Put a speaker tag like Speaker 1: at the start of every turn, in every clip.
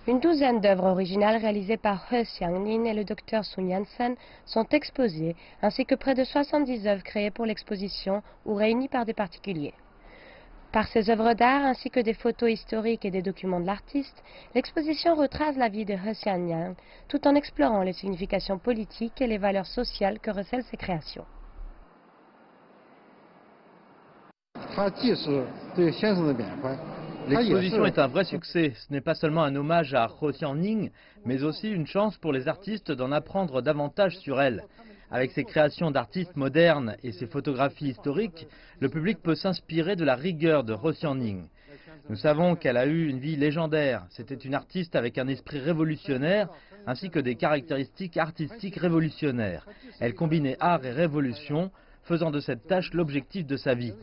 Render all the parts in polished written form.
Speaker 1: Une douzaine d'œuvres originales réalisées par He Xiangnin et le Dr Sun Yat-sen sont exposées, ainsi que près de 70 œuvres créées pour l'exposition ou réunies par des particuliers. Par ses œuvres d'art ainsi que des photos historiques et des documents de l'artiste, l'exposition retrace la vie de He Xiangnin tout en explorant les significations politiques et les valeurs sociales que recèlent ses créations.
Speaker 2: L'exposition est un vrai succès. Ce n'est pas seulement un hommage à He Xiangnin, mais aussi une chance pour les artistes d'en apprendre davantage sur elle. Avec ses créations d'artistes modernes et ses photographies historiques, le public peut s'inspirer de la rigueur de He Xiangnin. Nous savons qu'elle a eu une vie légendaire. C'était une artiste avec un esprit révolutionnaire, ainsi que des caractéristiques artistiques révolutionnaires. Elle combinait art et révolution, faisant de cette tâche l'objectif de sa vie.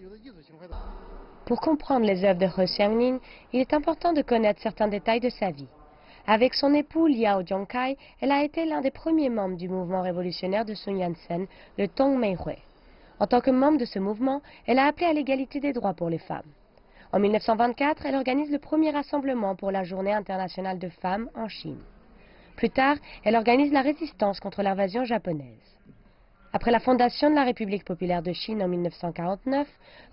Speaker 1: Pour comprendre les œuvres de He Xiangnin, il est important de connaître certains détails de sa vie. Avec son époux Liao Zhongkai, elle a été l'un des premiers membres du mouvement révolutionnaire de Sun Yat-sen, le Tongmeihui. En tant que membre de ce mouvement, elle a appelé à l'égalité des droits pour les femmes. En 1924, elle organise le premier rassemblement pour la Journée internationale de femmes en Chine. Plus tard, elle organise la résistance contre l'invasion japonaise. Après la fondation de la République populaire de Chine en 1949,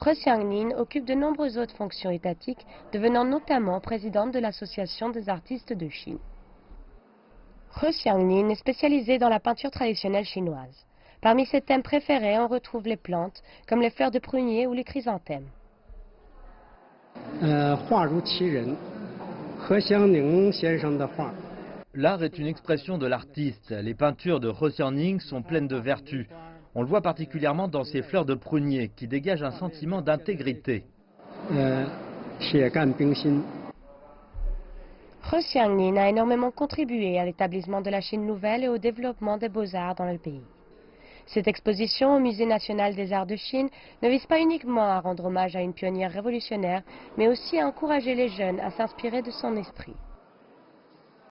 Speaker 1: He Xiangnin occupe de nombreuses autres fonctions étatiques, devenant notamment présidente de l'Association des artistes de Chine. He Xiangnin est spécialisée dans la peinture traditionnelle chinoise. Parmi ses thèmes préférés, on retrouve les plantes, comme les fleurs de prunier ou les chrysanthèmes.
Speaker 2: L'art est une expression de l'artiste. Les peintures de He Xiangnin sont pleines de vertus. On le voit particulièrement dans ses fleurs de prunier, qui dégagent un sentiment d'intégrité.
Speaker 1: He Xiangnin a énormément contribué à l'établissement de la Chine nouvelle et au développement des beaux-arts dans le pays. Cette exposition au Musée national des arts de Chine ne vise pas uniquement à rendre hommage à une pionnière révolutionnaire, mais aussi à encourager les jeunes à s'inspirer de son esprit.